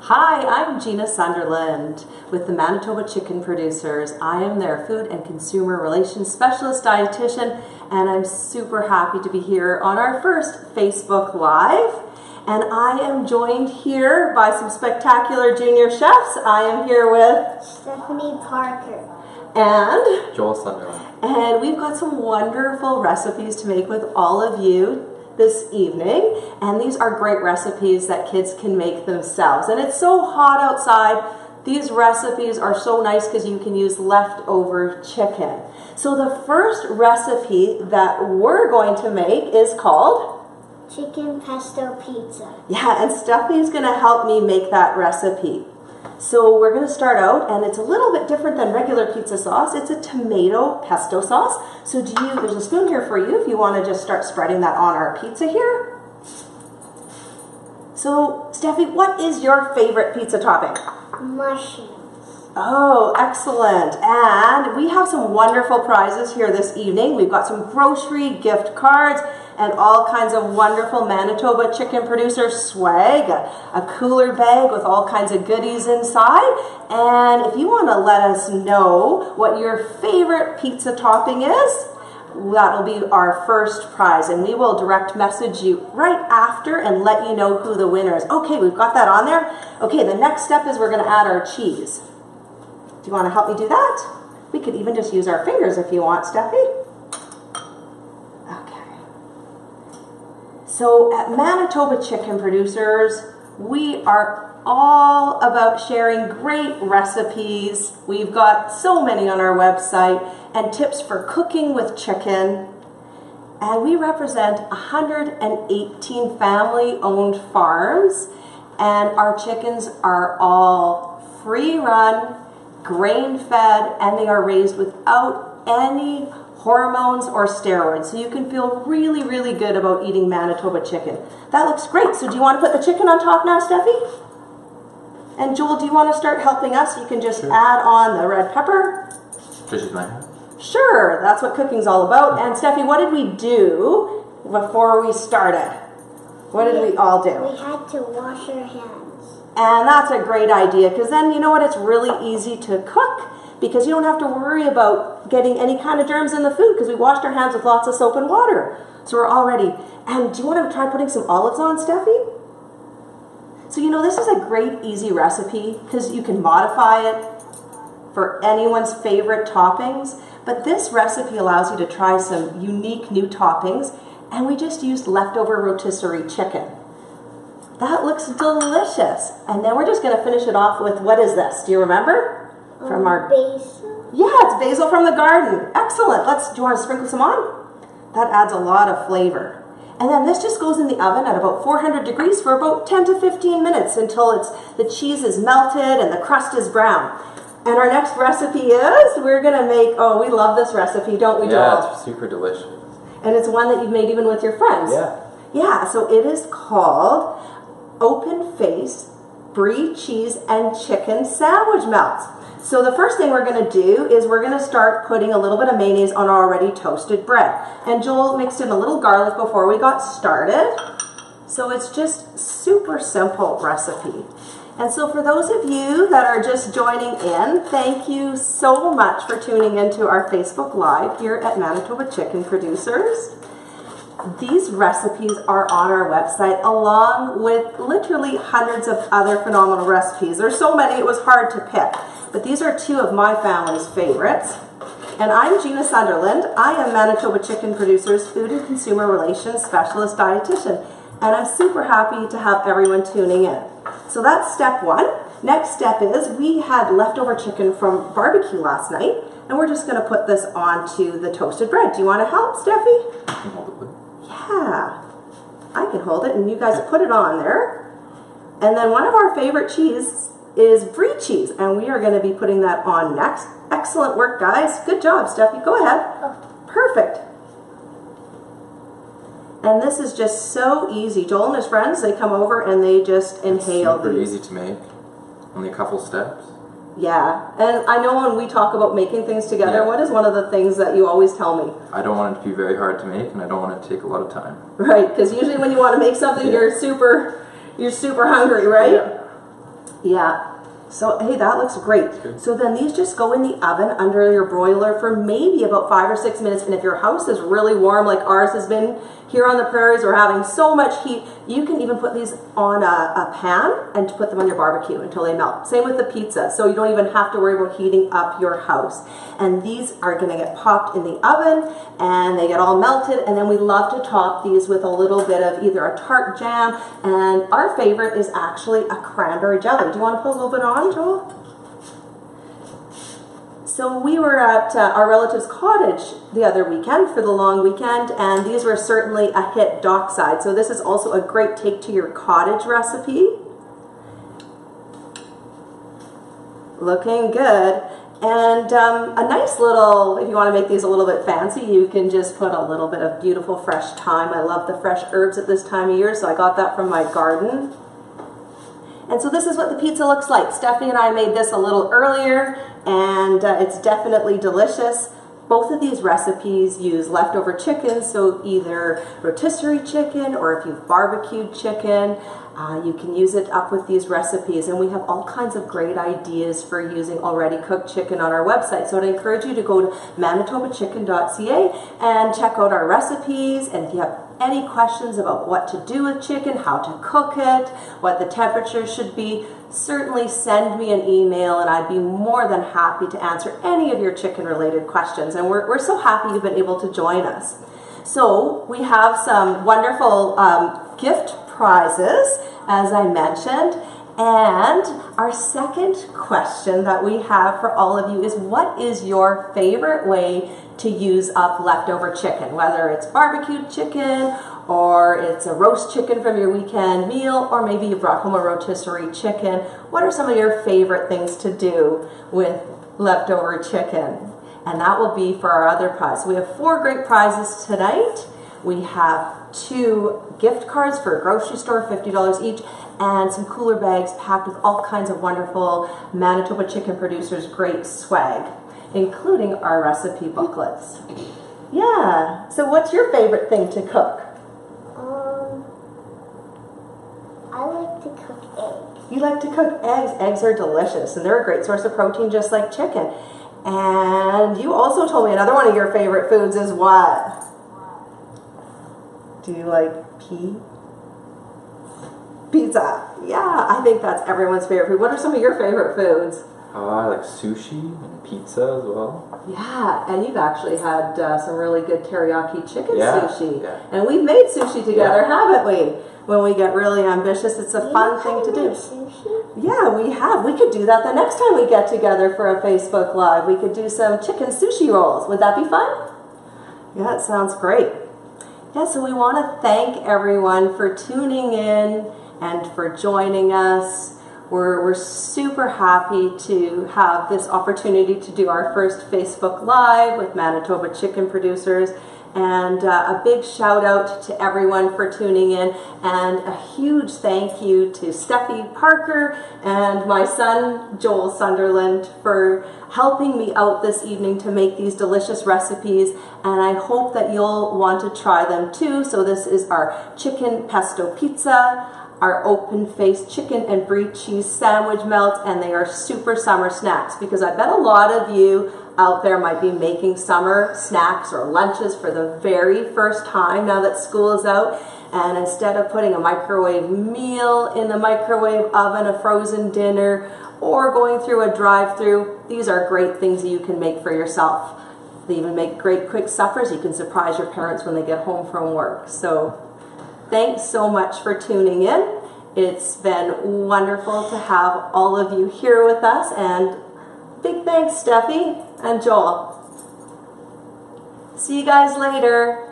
Hi, I'm Gina Sunderland with the Manitoba Chicken Producers. I am their Food and Consumer Relations Specialist Dietitian, and I'm super happy to be here on our first Facebook Live. And I am joined here by some spectacular junior chefs. I am here with Stephanie Parker and Joel Sunderland. And we've got some wonderful recipes to make with all of you this evening, and these are great recipes that kids can make themselves. And it's so hot outside. These recipes are so nice because you can use leftover chicken. So the first recipe that we're going to make is called Chicken Pesto Pizza. Yeah, and Stephanie's going to help me make that recipe. So we're going to start out, and it's a little bit different than regular pizza sauce. It's a tomato pesto sauce. So there's a spoon here for you if you want to just start spreading that on our pizza here. So, Steffi, what is your favorite pizza topping? Mushrooms. Oh, excellent. And we have some wonderful prizes here this evening. We've got some grocery gift cards and all kinds of wonderful Manitoba Chicken Producer swag, a cooler bag with all kinds of goodies inside. And if you want to let us know what your favorite pizza topping is, that'll be our first prize, and we will direct message you right after and let you know who the winner is. Okay, we've got that on there. Okay, the next step is we're going to add our cheese. Do you want to help me do that? We could even just use our fingers if you want, Steffi. Okay. So at Manitoba Chicken Producers, we are all about sharing great recipes. We've got so many on our website and tips for cooking with chicken. And we represent 118 family-owned farms, and our chickens are all free-run, grain-fed, and they are raised without any hormones or steroids. So you can feel really, really good about eating Manitoba chicken. That looks great. So do you want to put the chicken on top now, Steffi? And Joel, do you want to start helping us? You can just add on the red pepper. Just use my hand? Sure, that's what cooking's all about. And Steffi, what did we do before we started? What did we all do? We had to wash our hands. And that's a great idea, because then you know what, it's really easy to cook because you don't have to worry about getting any kind of germs in the food because we washed our hands with lots of soap and water. So we're all ready. And do you want to try putting some olives on, Steffi? So you know, this is a great easy recipe because you can modify it for anyone's favorite toppings. But this recipe allows you to try some unique new toppings, and we just used leftover rotisserie chicken. That looks delicious. And then we're just going to finish it off with, what is this? Do you remember? From our basil. Yeah, it's basil from the garden. Excellent. Do you want to sprinkle some on? That adds a lot of flavor. And then this just goes in the oven at about 400 degrees for about 10 to 15 minutes until the cheese is melted and the crust is brown. And our next recipe is, we're going to make, oh, we love this recipe, don't we, Joel? Yeah, it's super delicious. And it's one that you've made even with your friends. Yeah. Yeah, so it is called Open Face Brie Cheese and Chicken Sandwich Melts. So the first thing we're going to do is we're going to start putting a little bit of mayonnaise on our already toasted bread. And Joel mixed in a little garlic before we got started. So it's just super simple recipe. And so for those of you that are just joining in, thank you so much for tuning into our Facebook Live here at Manitoba Chicken Producers. These recipes are on our website along with literally hundreds of other phenomenal recipes. There's so many it was hard to pick, but these are two of my family's favorites. And I'm Gina Sunderland. I am Manitoba Chicken Producers Food and Consumer Relations Specialist Dietitian, and I'm super happy to have everyone tuning in. So that's step one. Next step is we had leftover chicken from barbecue last night, and we're just going to put this onto the toasted bread. Do you want to help, Steffi? You can hold it, please. Yeah, I can hold it, and you guys put it on there. And then one of our favorite cheese is Brie cheese, and we are going to be putting that on next. Excellent work, guys. Good job, Steffi. Go ahead. Perfect. And this is just so easy. Joel and his friends, they come over and they just inhale Super these. easy to make. Only a couple steps. Yeah, and I know when we talk about making things together, what is one of the things that you always tell me? I don't want it to be very hard to make, and I don't want it to take a lot of time. Right, because usually when you want to make something, you're super hungry, right? Yeah. Yeah. So, hey, that looks great. Good. So then these just go in the oven under your broiler for maybe about 5 or 6 minutes. And if your house is really warm, like ours has been here on the prairies, we're having so much heat, you can even put these on a pan and put them on your barbecue until they melt. Same with the pizza. So you don't even have to worry about heating up your house. And these are going to get popped in the oven and they get all melted. And then we love to top these with a little bit of either a tart jam. And our favorite is actually a cranberry jelly. Do you want to put a little bit on, Joel? So we were at our relative's cottage the other weekend for the long weekend, and these were certainly a hit dockside. So this is also a great take to your cottage recipe. Looking good. And a nice little, if you want to make these a little bit fancy, you can just put a little bit of beautiful fresh thyme. I love the fresh herbs at this time of year, so I got that from my garden. And so this is what the pizza looks like. Stephanie and I made this a little earlier, and it's definitely delicious. Both of these recipes use leftover chicken, so either rotisserie chicken or if you've barbecued chicken, you can use it up with these recipes. And we have all kinds of great ideas for using already cooked chicken on our website. So I'd encourage you to go to manitobachicken.ca and check out our recipes. And if you have any questions about what to do with chicken, how to cook it, what the temperature should be, certainly send me an email and I'd be more than happy to answer any of your chicken related questions. And we're so happy you've been able to join us. So we have some wonderful gift prizes, as I mentioned. And our second question that we have for all of you is, what is your favorite way to use up leftover chicken? Whether it's barbecued chicken or it's a roast chicken from your weekend meal, or maybe you brought home a rotisserie chicken. What are some of your favorite things to do with leftover chicken? And that will be for our other prize. We have 4 great prizes tonight. We have 2 gift cards for a grocery store, $50 each, and some cooler bags packed with all kinds of wonderful Manitoba Chicken Producers great swag, including our recipe booklets. Yeah, so what's your favorite thing to cook? I like to cook eggs. You like to cook eggs. Eggs are delicious, and they're a great source of protein just like chicken. And you also told me another one of your favorite foods is what? Do you like pizza? Yeah, I think that's everyone's favorite food. What are some of your favorite foods? I like sushi and pizza as well. Yeah, and you've actually had some really good teriyaki chicken sushi. Yeah. And we've made sushi together, haven't we? When we get really ambitious, it's a fun thing to do. Sushi? Yeah, we have. We could do that the next time we get together for a Facebook Live. We could do some chicken sushi rolls. Would that be fun? Yeah, it sounds great. Yeah, so we want to thank everyone for tuning in and for joining us. We're super happy to have this opportunity to do our first Facebook Live with Manitoba Chicken Producers. And a big shout out to everyone for tuning in, and a huge thank you to Steffi Parker and my son Joel Sunderland for helping me out this evening to make these delicious recipes, and I hope that you'll want to try them too. So this is our chicken pesto pizza, our open-faced chicken and brie cheese sandwich melt, and they are super summer snacks, because I bet a lot of you out there might be making summer snacks or lunches for the very first time now that school is out, and instead of putting a microwave meal in the microwave oven, a frozen dinner, or going through a drive-through, these are great things that you can make for yourself. They even make great quick suppers. You can surprise your parents when they get home from work. So thanks so much for tuning in. It's been wonderful to have all of you here with us, and big thanks, Steffi and Joel. See you guys later.